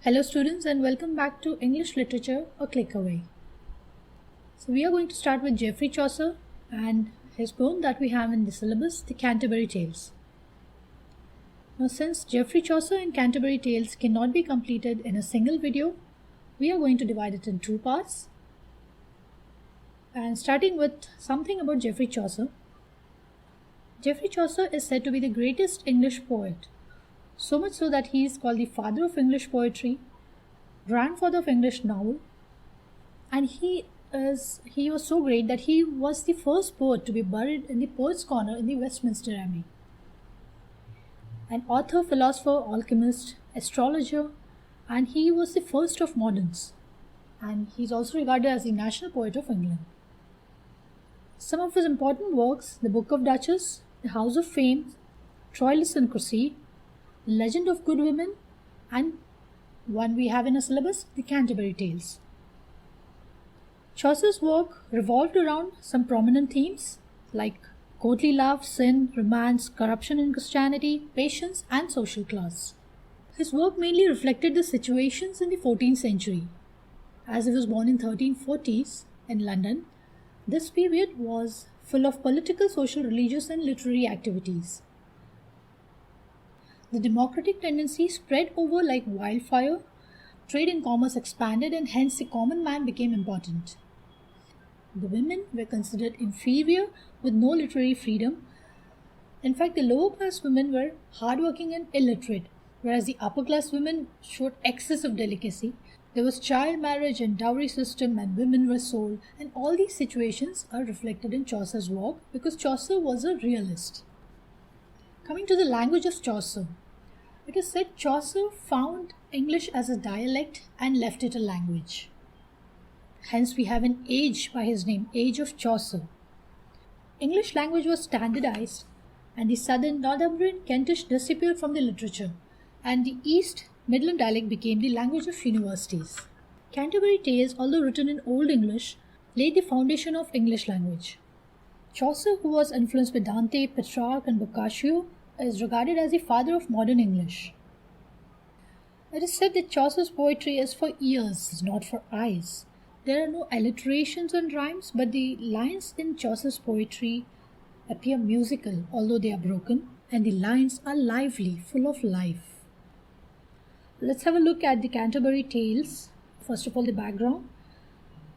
Hello students and welcome back to English Literature a Click Away. So we are going to start with Geoffrey Chaucer and his poem that we have in the syllabus, the Canterbury Tales. Now since Geoffrey Chaucer and Canterbury Tales cannot be completed in a single video, we are going to divide it in two parts. And starting with something about Geoffrey Chaucer. Geoffrey Chaucer is said to be the greatest English poet. So much so that he is called the father of English poetry, grandfather of English novel, and he was so great that he was the first poet to be buried in the Poets' Corner in the Westminster Abbey. An author, philosopher, alchemist, astrologer, and he was the first of moderns, and he is also regarded as the national poet of England. Some of his important works, the Book of Duchess, the House of Fame, Troilus and Cresside, the Legend of Good Women, and one we have in a syllabus, the Canterbury Tales. Chaucer's work revolved around some prominent themes like courtly love, sin, romance, corruption in Christianity, patience, and social class. His work mainly reflected the situations in the 14th century. As he was born in 1340s in London, this period was full of political, social, religious, and literary activities. The democratic tendency spread over like wildfire, trade and commerce expanded, and hence the common man became important. The women were considered inferior with no literary freedom. In fact, the lower class women were hardworking and illiterate, whereas the upper class women showed excess of delicacy. There was child marriage and dowry system, and women were sold, and all these situations are reflected in Chaucer's work because Chaucer was a realist. Coming to the language of Chaucer, it is said Chaucer found English as a dialect and left it a language. Hence we have an age by his name, Age of Chaucer. English language was standardized and the southern Northumbrian Kentish disappeared from the literature, and the East Midland dialect became the language of universities. Canterbury Tales, although written in Old English, laid the foundation of English language. Chaucer, who was influenced by Dante, Petrarch, and Boccaccio, is regarded as the father of modern English. It is said that Chaucer's poetry is for ears, not for eyes. There are no alliterations and rhymes, but the lines in Chaucer's poetry appear musical, although they are broken, and the lines are lively, full of life. Let's have a look at the Canterbury Tales. First of all, the background.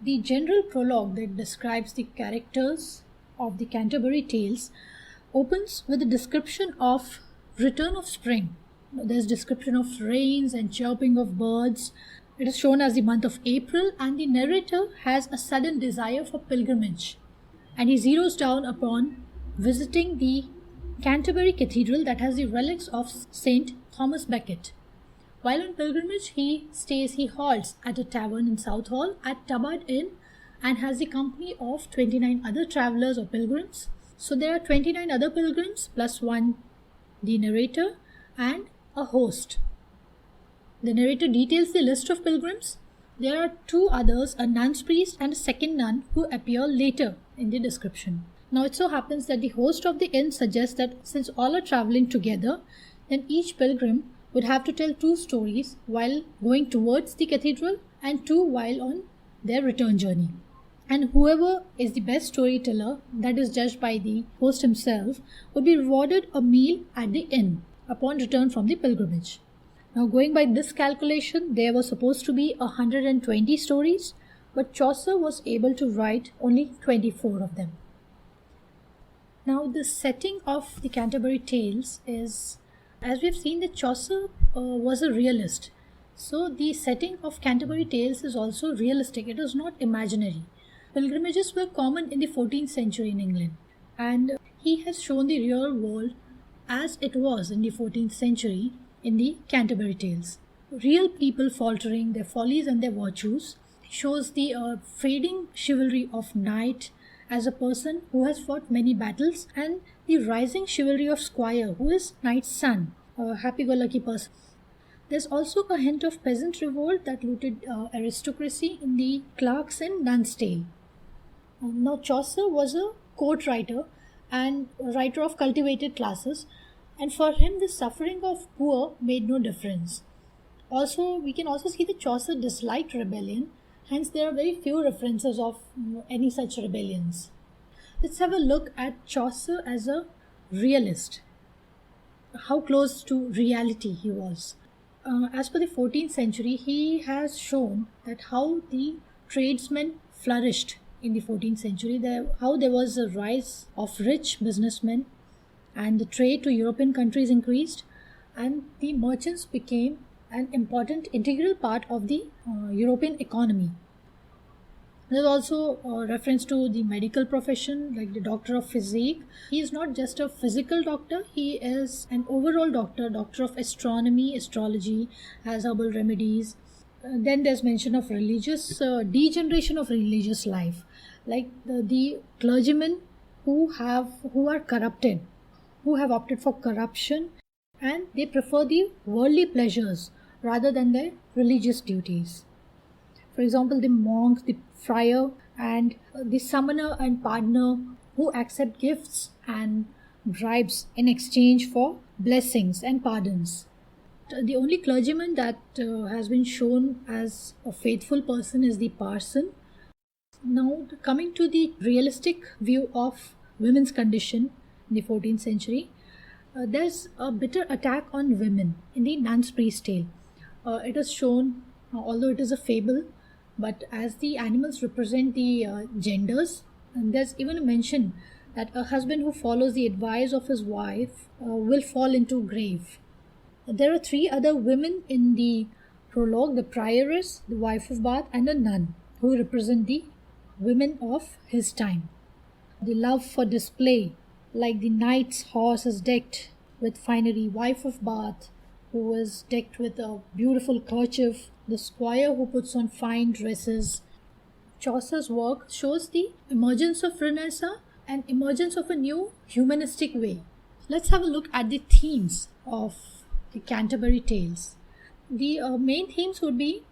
The General Prologue that describes the characters of the Canterbury Tales opens with a description of return of spring. There's description of rains and chirping of birds. It is shown as the month of April, and the narrator has a sudden desire for pilgrimage, and he zeroes down upon visiting the Canterbury Cathedral that has the relics of Saint Thomas Becket. While on pilgrimage, he halts at a tavern in Southall at Tubbard Inn and has the company of 29 other travellers or pilgrims. So there are 29 other pilgrims plus one, the narrator, and a host. The narrator details the list of pilgrims. There are two others, a nun's priest and a second nun, who appear later in the description. Now it so happens that the host of the inn suggests that since all are travelling together, then each pilgrim would have to tell two stories while going towards the cathedral and two while on their return journey. And whoever is the best storyteller, that is judged by the host himself, would be rewarded a meal at the inn upon return from the pilgrimage. Now going by this calculation, there were supposed to be 120 stories, but Chaucer was able to write only 24 of them. Now the setting of the Canterbury Tales is, as we've seen, that Chaucer was a realist. So the setting of Canterbury Tales is also realistic. It is not imaginary. Pilgrimages were common in the 14th century in England, and he has shown the real world as it was in the 14th century in the Canterbury Tales. Real people faltering, their follies and their virtues. He shows the fading chivalry of knight as a person who has fought many battles, and the rising chivalry of squire, who is knight's son, a happy-go-lucky person. There's also a hint of peasant revolt that looted aristocracy in the clerks and nuns' tale. Now Chaucer was a court writer and a writer of cultivated classes, and for him the suffering of poor made no difference. Also, we can also see that Chaucer disliked rebellion, hence there are very few references of any such rebellions. Let's have a look at Chaucer as a realist, how close to reality he was. As per the 14th century, he has shown that how the tradesmen flourished in the 14th century, how there was a rise of rich businessmen and the trade to European countries increased, and the merchants became an important integral part of the European economy. There's also a reference to the medical profession, like the doctor of physique. He is not just a physical doctor, he is an overall doctor, doctor of astronomy, astrology, has herbal remedies. Then there's mention of religious, degeneration of religious life, like the clergymen who are corrupted, who have opted for corruption, and they prefer the worldly pleasures rather than their religious duties. For example, the monk, the friar, and the summoner and pardoner who accept gifts and bribes in exchange for blessings and pardons. The only clergyman that has been shown as a faithful person is the parson. Now, coming to the realistic view of women's condition in the 14th century, there's a bitter attack on women in the Nun's Priest tale. It is shown, although it is a fable, but as the animals represent the genders, and there's even a mention that a husband who follows the advice of his wife will fall into grave. There are three other women in the prologue: the prioress, the wife of Bath, and a nun, who represent the women of his time. The love for display, like the knight's horse is decked with finery, wife of Bath, who is decked with a beautiful kerchief, the squire who puts on fine dresses. Chaucer's work shows the emergence of Renaissance and emergence of a new humanistic way. Let's have a look at the themes of the Canterbury Tales. The main themes would be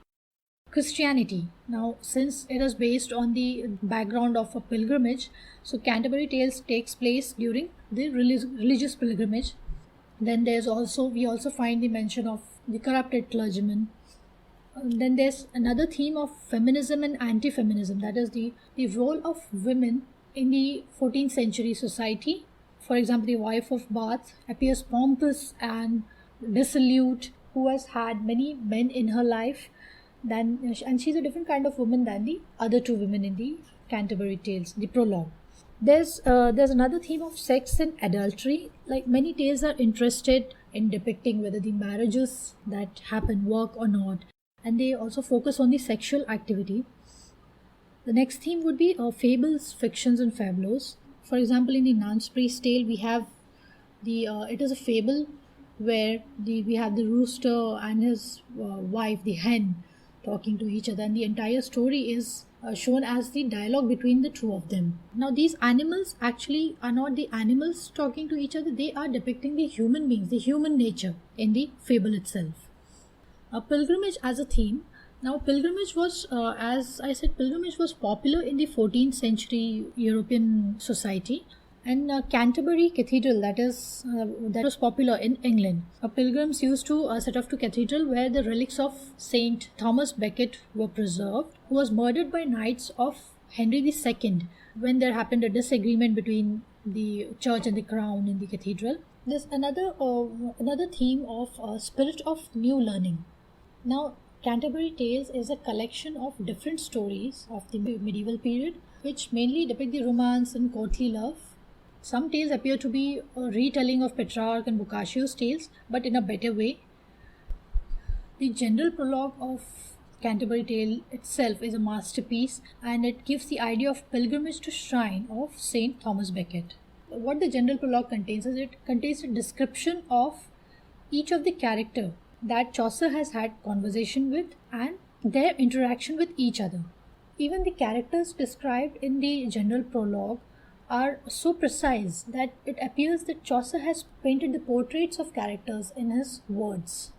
Christianity. Now, since it is based on the background of a pilgrimage, so Canterbury Tales takes place during the religious pilgrimage. Then we also find the mention of the corrupted clergyman. Then there's another theme of feminism and anti-feminism, that is the role of women in the 14th century society. For example, the wife of Bath appears pompous and dissolute, who has had many men in her life, and she's a different kind of woman than the other two women in the Canterbury Tales, the prologue. There's another theme of sex and adultery. Like, many tales are interested in depicting whether the marriages that happen work or not, and they also focus on the sexual activity. The next theme would be fables, fictions, and fabulos. For example, in the Nun's Priest tale, we have it is a fable where we have the rooster and his wife, the hen, talking to each other, and the entire story is shown as the dialogue between the two of them. Now, these animals actually are not the animals talking to each other, they are depicting the human beings, the human nature in the fable itself. A pilgrimage as a theme. Now, pilgrimage was, as I said, pilgrimage was popular in the 14th century European society. And Canterbury Cathedral, that was popular in England. Pilgrims used to set off to cathedral where the relics of Saint Thomas Becket were preserved, who was murdered by knights of Henry II when there happened a disagreement between the church and the crown in the cathedral. There's another theme of spirit of new learning. Now, Canterbury Tales is a collection of different stories of the medieval period, which mainly depict the romance and courtly love. Some tales appear to be a retelling of Petrarch and Boccaccio's tales, but in a better way. The general prologue of Canterbury Tale itself is a masterpiece, and it gives the idea of pilgrimage to shrine of Saint Thomas Becket. What the general prologue contains is it contains a description of each of the character that Chaucer has had conversation with and their interaction with each other. Even the characters described in the general prologue are so precise that it appears that Chaucer has painted the portraits of characters in his words.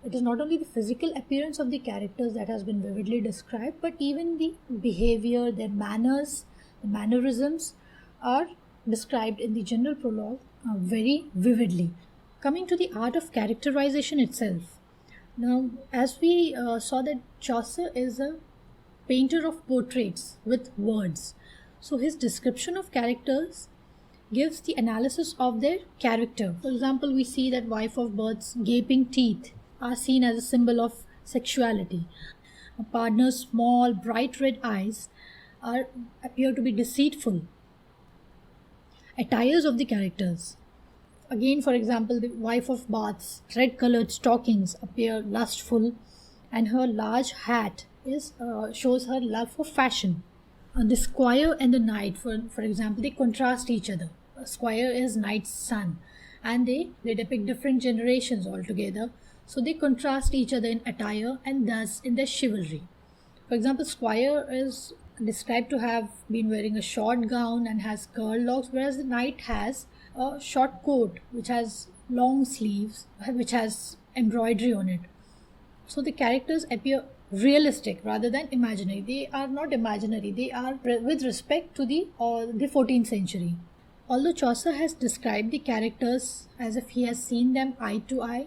It is not only the physical appearance of the characters that has been vividly described, but even the behavior, their manners, the mannerisms are described in the general prologue very vividly. Coming to the art of characterization itself, Now, as we saw that Chaucer is a painter of portraits with words. So his description of characters gives the analysis of their character. For example, we see that wife of birth's gaping teeth are seen as a symbol of sexuality. A partner's small, bright red eyes appear to be deceitful. Attires of the characters. Again, for example, the wife of Bath's red colored stockings appear lustful, and her large hat shows her love for fashion. The squire and the knight, for example, they contrast each other. A squire is knight's son, and they depict different generations altogether. So they contrast each other in attire and thus in their chivalry. For example, squire is described to have been wearing a short gown and has curled locks, whereas the knight has a short coat which has long sleeves, which has embroidery on it. So the characters appear realistic rather than imaginary. They are not imaginary, they are with respect to the 14th century. Although Chaucer has described the characters as if he has seen them eye to eye,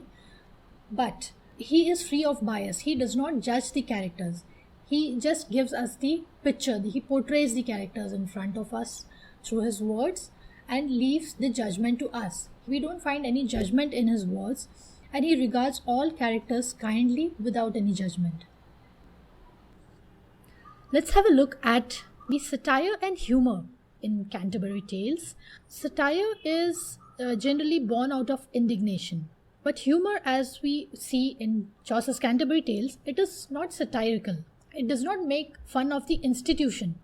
but he is free of bias. He does not judge the characters. He just gives us the picture. He portrays the characters in front of us through his words and leaves the judgment to us. We don't find any judgment in his words, and he regards all characters kindly without any judgment. Let's have a look at the satire and humour in Canterbury Tales. Satire is generally born out of indignation. But humour, as we see in Chaucer's Canterbury Tales, it is not satirical. It does not make fun of the institution.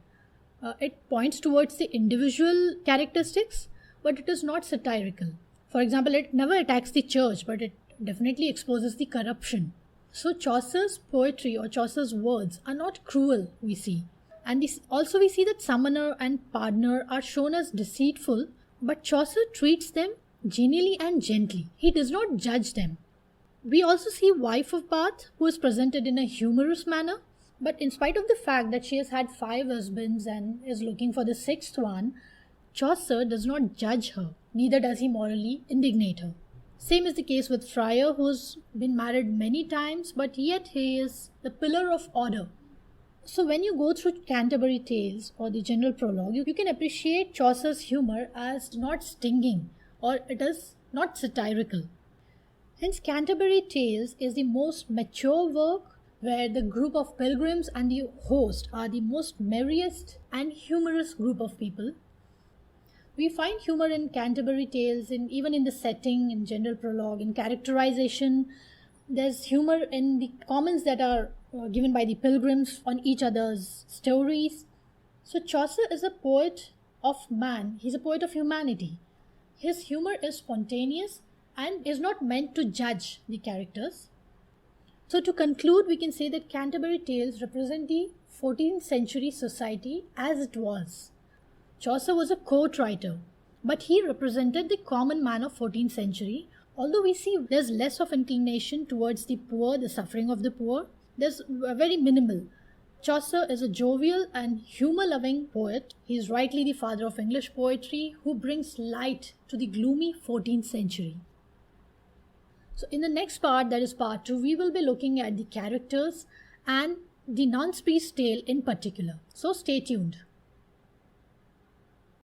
It points towards the individual characteristics, but it is not satirical. For example, it never attacks the church, but it definitely exposes the corruption. So Chaucer's poetry or Chaucer's words are not cruel, we see. And also we see that summoner and pardoner are shown as deceitful, but Chaucer treats them genially and gently. He does not judge them. We also see wife of Bath, who is presented in a humorous manner, but in spite of the fact that she has had 5 husbands and is looking for the 6th one, Chaucer does not judge her, neither does he morally indignate her. Same is the case with Friar, who's been married many times, but yet he is the pillar of order. So when you go through Canterbury Tales or the General Prologue, you can appreciate Chaucer's humour as not stinging, or it is not satirical. Hence, Canterbury Tales is the most mature work where the group of pilgrims and the host are the most merriest and humorous group of people. We find humour in Canterbury Tales, even in the setting, in General Prologue, in characterization. There's humour in the comments that are given by the pilgrims on each other's stories. So Chaucer is a poet of man. He's a poet of humanity. His humour is spontaneous and is not meant to judge the characters. So to conclude, we can say that Canterbury Tales represent the 14th century society as it was. Chaucer was a court writer, but he represented the common man of 14th century. Although we see there's less of inclination towards the poor, the suffering of the poor, there's very minimal. Chaucer is a jovial and humour-loving poet. He is rightly the father of English poetry, who brings light to the gloomy 14th century. So in the next part, that is part 2, we will be looking at the characters and the nun's priest tale in particular. So stay tuned.